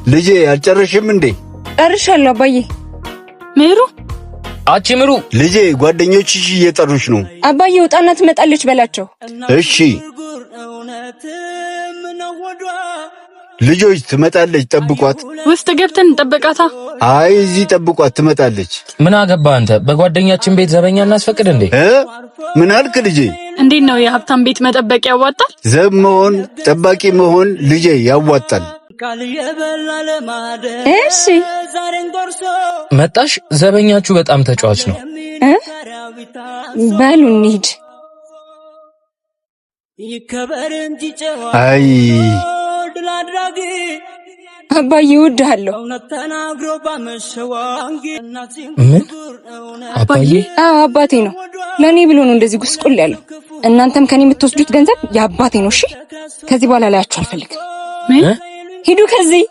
ልጄ አልጨረሽም እንዴ? ጨርሻለሁ አባዬ። ምሩ አቺ ምሩ ልጄ ጓደኞችሽ እየጠሩሽ ነው። አባዬ ውጣና ትመጣለች በላቸው። እሺ ልጆች ትመጣለች፣ ጠብቋት። ውስጥ ገብተን እንጠብቃታ። አይ እዚህ ጠብቋት፣ ትመጣለች። ምን አገባ አንተ? በጓደኛችን ቤት ዘበኛ እናስፈቅድ እንዴ? ምን አልክ ልጄ? እንዴት ነው የሀብታም ቤት መጠበቅ ያዋጣል? ዘብ መሆን ጠባቂ መሆን ልጄ ያዋጣል። እሺ መጣሽ? ዘበኛችሁ በጣም ተጫዋች ነው። በሉ እንሂድ። አይ አባዬ እወድሃለሁ። ምን አባዬ? አዎ አባቴ ነው። ለኔ ብሎ ነው እንደዚህ ጉስቁል ያለው። እናንተም ከኔ የምትወስዱት ገንዘብ የአባቴ ነው። እሺ ከዚህ በኋላ ላያችሁ አልፈልግም። ምን? ሂዱ ከዚህ